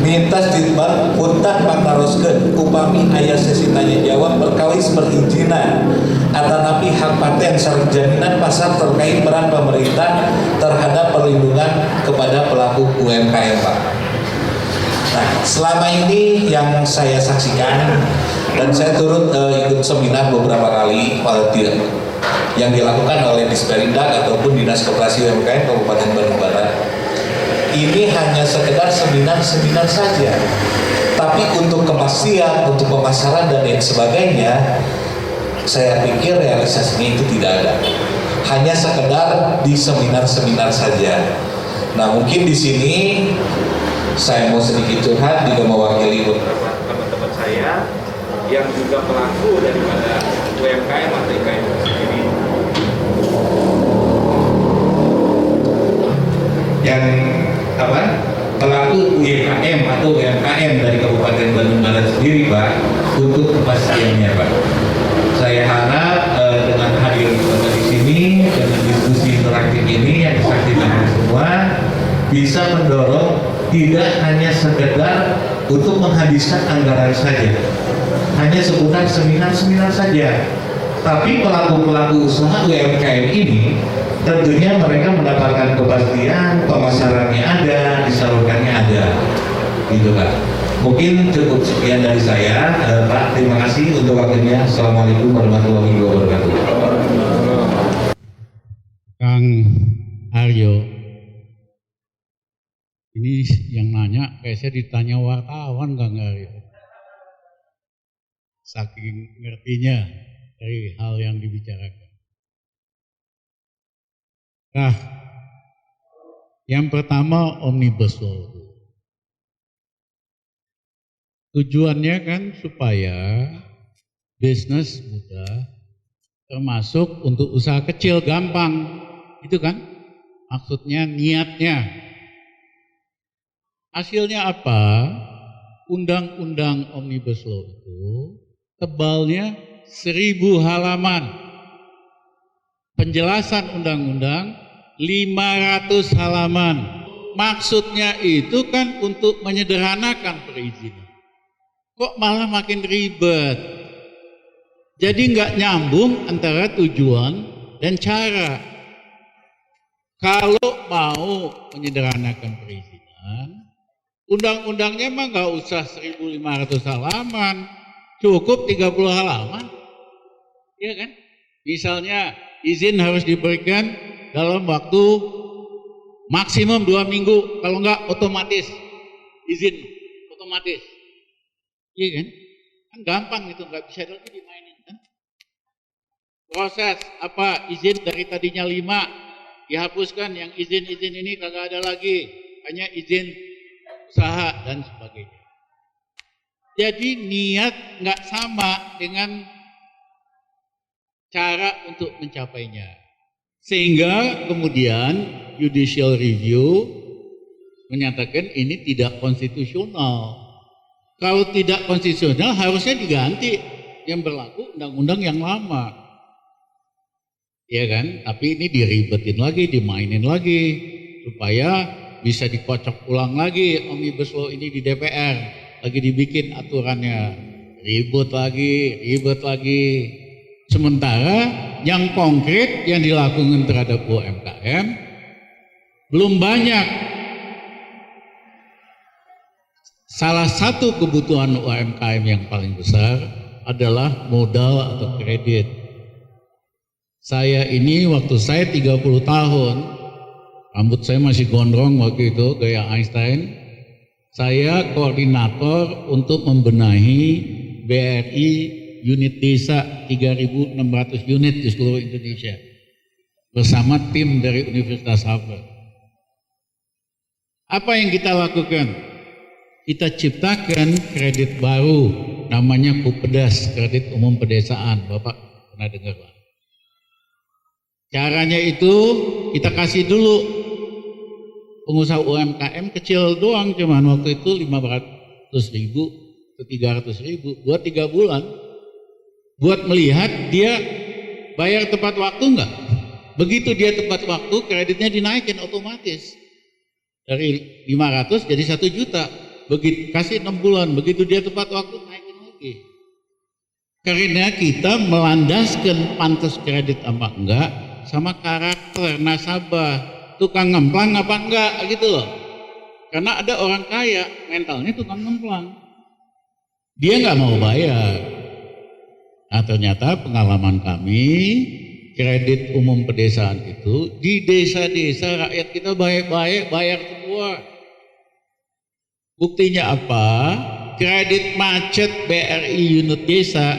mintas ditbar punten pantaroskeun upami aya sesi tanya jawab perkawis perizinan atanapi hak paten sareng jaminan pasar terkait peran pemerintah terhadap perlindungan kepada pelaku UMKM, Pak. Nah, selama ini yang saya saksikan dan saya turut ikut seminar beberapa kali yang dilakukan oleh Disperindak ataupun Dinas Koperasi UMKM Kabupaten Bandung Barat. Ini hanya sekedar seminar-seminar saja. Tapi untuk kepastian, untuk pemasaran dan lain sebagainya, saya pikir realisasinya itu tidak ada. Hanya sekedar di seminar-seminar saja. Nah, mungkin di sini saya mau sedikit curhat juga mewakili beberapa teman-teman saya yang juga pelaku daripada UMKM atau IKM sendiri. Yang pelaku UMKM atau UMKM dari Kabupaten Bandung Barat sendiri, Pak, untuk kepastiannya, Pak. Saya harap dengan hadir Bapak di sini, dengan diskusi interaktif ini yang disaksikan semua bisa mendorong tidak hanya sekedar untuk menghabiskan anggaran saja, hanya seputar seminar-seminar saja, tapi pelaku-pelaku usaha UMKM ini tentunya mereka mendapatkan kepastian, pemasarannya ada, disalurkannya ada, gitu Pak. Mungkin cukup sekian dari saya, Pak. Terima kasih untuk waktunya. Assalamualaikum warahmatullahi wabarakatuh. Kang Aryo, ini yang nanya, kayak saya ditanya wartawan Kang Aryo. Saking ngertinya dari hal yang dibicarakan. Nah, yang pertama Omnibus Law. Tujuannya kan supaya bisnis mudah, termasuk untuk usaha kecil gampang, itu kan maksudnya, niatnya. Hasilnya apa? Undang-undang Omnibus Law itu tebalnya 1000 halaman. Penjelasan undang-undang 500 halaman. Maksudnya itu kan untuk menyederhanakan perizinan. Kok malah makin ribet? Jadi nggak nyambung antara tujuan dan cara. Kalau mau menyederhanakan perizinan, undang-undangnya mah nggak usah 1500 halaman, cukup 30 halaman. Iya kan? Misalnya izin harus diberikan dalam waktu maksimum 2 minggu, kalau enggak otomatis izin otomatis. Iya kan? Kan gampang itu, nggak bisa lagi dimainin kan? Proses izin dari tadinya 5 dihapuskan, yang izin-izin ini kagak ada lagi, hanya izin usaha dan sebagainya. Jadi niat nggak sama dengan cara untuk mencapainya. Sehingga kemudian judicial review menyatakan ini tidak konstitusional. Kalau tidak konstitusional harusnya diganti yang berlaku undang-undang yang lama. Ya kan? Tapi ini diribetin lagi, dimainin lagi supaya bisa dikocok ulang lagi Omnibus Law ini di DPR. Lagi dibikin aturannya. Ribut lagi. Sementara yang konkret yang dilakukan terhadap UMKM belum banyak. Salah satu kebutuhan UMKM yang paling besar adalah modal atau kredit. Saya ini waktu saya 30 tahun, rambut saya masih gondrong waktu itu, gaya Einstein. Saya koordinator untuk membenahi BRI unit desa 3.600 unit di seluruh Indonesia bersama tim dari Universitas Harvard. Apa yang kita lakukan? Kita ciptakan kredit baru namanya KUPEDAS, kredit umum pedesaan. Bapak pernah dengar Pak? Caranya itu kita kasih dulu pengusaha UMKM kecil doang, cuman waktu itu 500.000 ke 300.000 buat 3 bulan, buat melihat dia bayar tepat waktu enggak. Begitu dia tepat waktu, kreditnya dinaikin otomatis dari 500 jadi 1 juta. begitu kasih 6 bulan, begitu dia tepat waktu naikin lagi. Karena kita melandaskan pantas kredit apa enggak sama karakter nasabah, tukang ngemplang apa enggak gitu loh. Karena ada orang kaya mentalnya tukang ngemplang, dia nggak mau bayar. Nah ternyata pengalaman kami, kredit umum pedesaan itu di desa-desa rakyat kita baik-baik bayar semua. Buktinya apa? Kredit macet BRI unit desa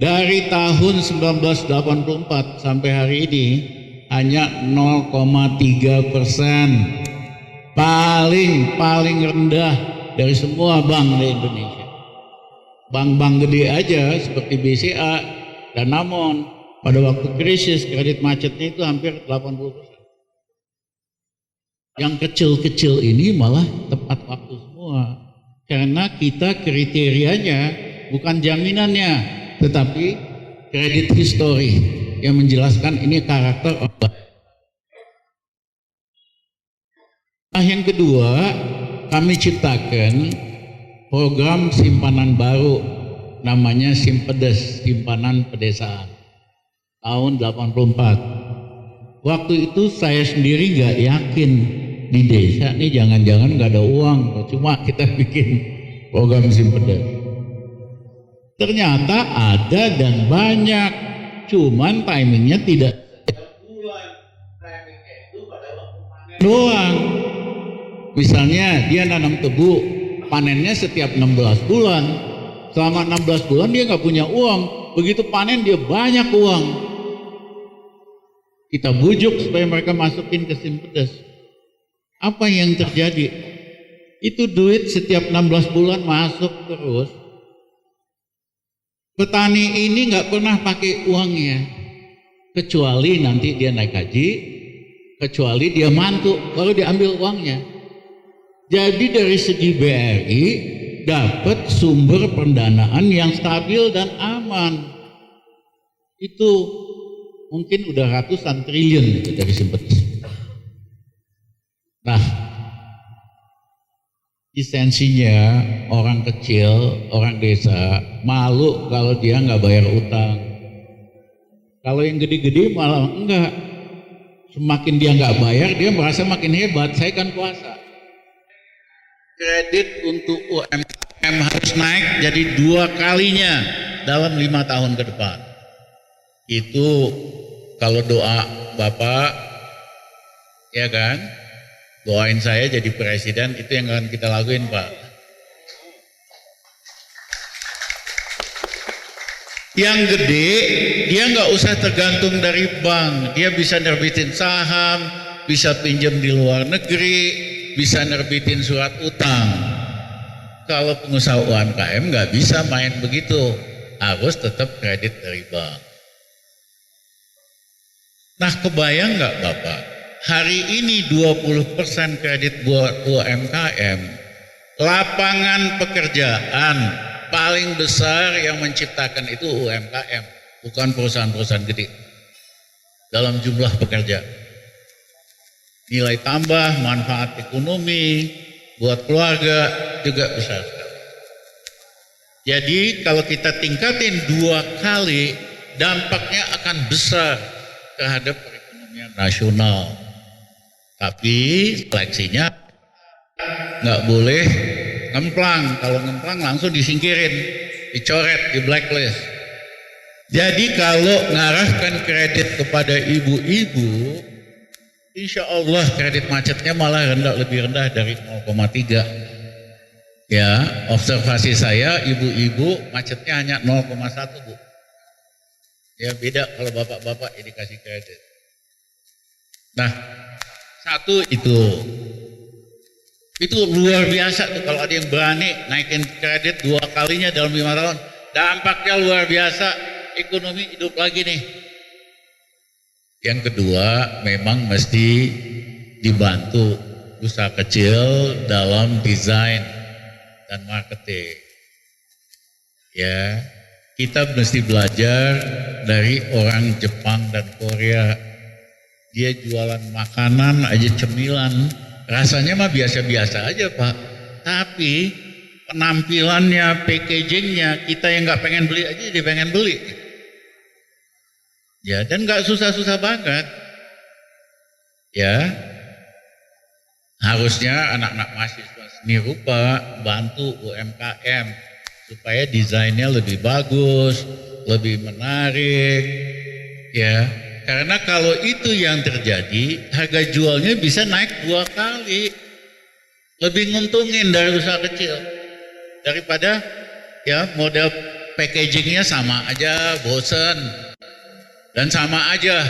dari tahun 1984 sampai hari ini hanya 0,3%, paling rendah dari semua bank di Indonesia. Bank-bank gede aja seperti BCA dan Danamon pada waktu krisis kredit macetnya itu hampir 80%. Yang kecil-kecil ini malah tepat waktu semua. Karena kita kriterianya bukan jaminannya, tetapi kredit history yang menjelaskan ini karakter orang. Nah yang kedua, kami ciptakan program simpanan baru namanya Simpedes, Simpanan Pedesaan tahun 84. Waktu itu saya sendiri nggak yakin di desa nih jangan-jangan nggak ada uang, cuma kita bikin program Simpedes. Ternyata ada dan banyak, cuman timingnya tidak doang. Misalnya dia nanam tebu, panennya setiap 16 bulan. Selama 16 bulan dia nggak punya uang, begitu panen dia banyak uang. Kita bujuk supaya mereka masukin ke Simpedes. Apa yang terjadi? Itu duit setiap 16 bulan masuk terus. Petani ini nggak pernah pakai uangnya, kecuali nanti dia naik haji, kecuali dia mantu, baru diambil uangnya. Jadi dari segi BRI dapat sumber pendanaan yang stabil dan aman. Itu mungkin udah ratusan triliun itu dari Simpedes. Nah, esensinya orang kecil, orang desa malu kalau dia nggak bayar utang. Kalau yang gede-gede malah enggak. Semakin dia nggak bayar, dia merasa makin hebat. Saya kan puasa. Kredit untuk UMKM harus naik jadi 2 kalinya dalam 5 tahun ke depan. Itu kalau doa Bapak, ya kan, doain saya jadi presiden, itu yang akan kita lakuin Pak. Yang gede, dia nggak usah tergantung dari bank, dia bisa nerbitin saham, bisa pinjam di luar negeri, bisa nerbitin surat utang. Kalau pengusaha UMKM nggak bisa main begitu, harus tetap kredit dari bank. Nah kebayang nggak Bapak, hari ini 20% kredit buat UMKM, lapangan pekerjaan paling besar yang menciptakan itu UMKM, bukan perusahaan-perusahaan gede dalam jumlah pekerja. Nilai tambah, manfaat ekonomi buat keluarga juga besar sekali. Jadi kalau kita tingkatin 2 kali, dampaknya akan besar terhadap perekonomian nasional. Tapi seleksinya nggak boleh ngemplang. Kalau ngemplang langsung disingkirin, dicoret, di blacklist. Jadi kalau ngarahkan kredit kepada ibu-ibu, insya Allah kredit macetnya malah lebih rendah dari 0,3. Ya, observasi saya ibu-ibu macetnya hanya 0,1 Bu. Ya beda kalau bapak-bapak yang dikasih kredit. Nah, satu itu luar biasa tuh kalau ada yang berani naikin kredit 2 kalinya dalam 5 tahun. Dampaknya luar biasa, ekonomi hidup lagi nih. Yang kedua, memang mesti dibantu usaha kecil dalam desain dan marketing. Ya, kita mesti belajar dari orang Jepang dan Korea. Dia jualan makanan aja, cemilan, rasanya mah biasa-biasa aja Pak. Tapi penampilannya, packagingnya, kita yang nggak pengen beli aja jadi pengen beli. Ya, dan nggak susah-susah banget. Ya, harusnya anak-anak mahasiswa seni rupa bantu UMKM supaya desainnya lebih bagus, lebih menarik. Ya, karena kalau itu yang terjadi, harga jualnya bisa naik 2 kali. Lebih nguntungin dari usaha kecil. Daripada ya model packagingnya sama aja, bosen. Dan sama aja.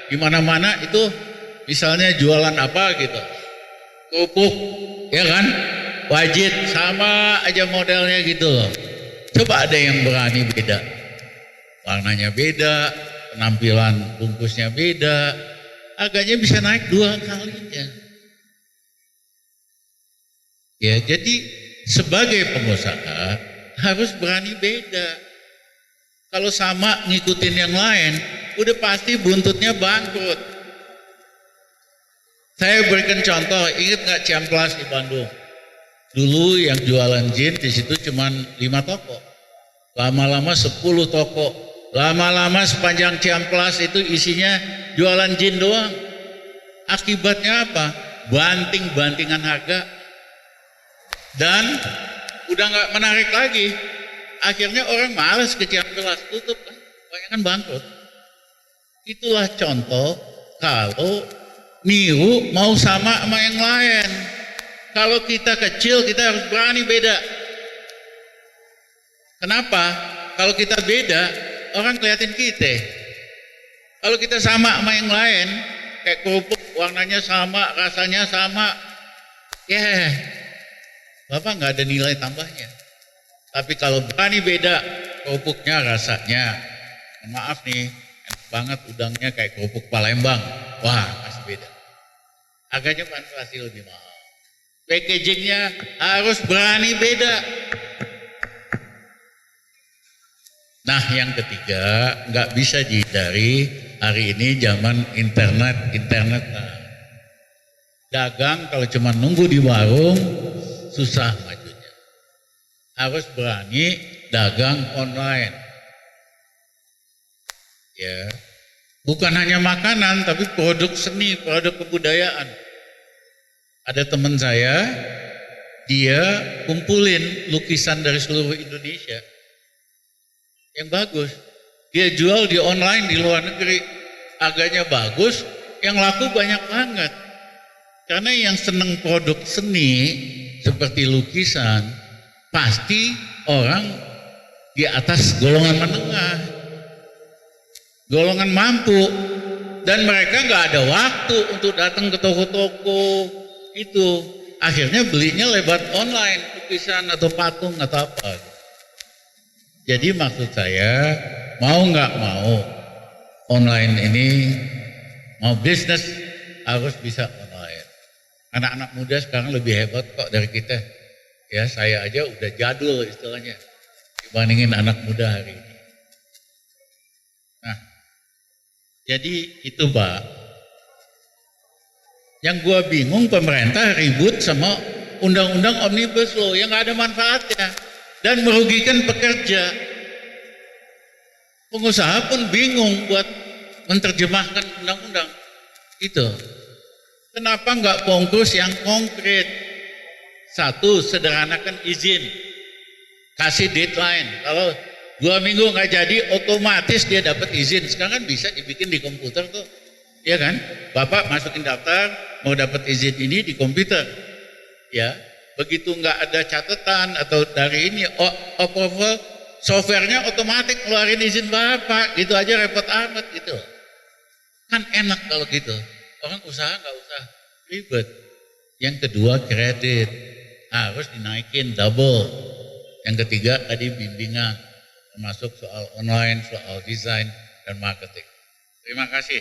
Di mana-mana itu misalnya jualan apa gitu. Kerupuk, ya kan? Wajit, sama aja modelnya gitu loh. Coba ada yang berani beda. Warnanya beda, penampilan bungkusnya beda. Harganya bisa naik 2 kalinya. Ya, jadi sebagai pengusaha harus berani beda. Kalau sama ngikutin yang lain, udah pasti buntutnya bangkrut. Saya berikan contoh, ingat nggak Ciamplas di Bandung? Dulu yang jualan jin di situ cuma 5 toko, lama-lama 10 toko, lama-lama sepanjang Ciamplas itu isinya jualan jin doang. Akibatnya apa? Banting-bantingan harga. Dan udah nggak menarik lagi. Akhirnya orang malas ke Ciamplas, tutup kan, banyak kan bangkrut. Itulah contoh kalau niru mau sama yang lain. Kalau kita kecil kita harus berani beda. Kenapa? Kalau kita beda, orang kelihatin kita. Kalau kita sama yang lain, kayak kerupuk warnanya sama, rasanya sama, Bapak nggak ada nilai tambahnya. Tapi kalau berani beda, kerupuknya rasanya, maaf nih, enak banget udangnya kayak kerupuk Palembang. Wah, masih beda. Harganya pasti lebih mahal. Packagingnya harus berani beda. Nah, yang ketiga, nggak bisa dihindari hari ini zaman internet. Dagang kalau cuma nunggu di warung, susah majunya. Harus berani dagang online. Ya, bukan hanya makanan, tapi produk seni, produk kebudayaan. Ada teman saya, dia kumpulin lukisan dari seluruh Indonesia yang bagus. Dia jual di online di luar negeri, harganya bagus, yang laku banyak banget. Karena yang seneng produk seni seperti lukisan, pasti orang di atas golongan menengah, golongan mampu, dan mereka nggak ada waktu untuk datang ke toko-toko itu. Akhirnya belinya lewat online, lukisan atau patung atau apa. Jadi maksud saya, mau nggak mau online ini, mau bisnis harus bisa online. Anak-anak muda sekarang lebih hebat kok dari kita. Ya, saya aja udah jadul istilahnya dibandingin anak muda hari ini. Nah, jadi itu Pak. Yang gua bingung pemerintah ribut sama undang-undang Omnibus Law yang nggak ada manfaatnya dan merugikan pekerja. Pengusaha pun bingung buat menerjemahkan undang-undang itu. Kenapa nggak fokus yang konkret? Satu, sederhanakan izin, kasih deadline. Kalau 2 minggu nggak jadi, otomatis dia dapat izin. Sekarang kan bisa dibikin di komputer tuh, ya kan? Bapak masukin daftar, mau dapat izin ini di komputer, ya. Begitu nggak ada catatan atau dari ini, approval, softwarenya otomatis keluarin izin Bapak, gitu aja repot amat gitu. Kan enak kalau gitu. Orang usaha nggak usah ribet. Yang kedua kredit harus dinaikin double. Yang ketiga tadi bimbingan, termasuk soal online, soal desain dan marketing. Terima kasih.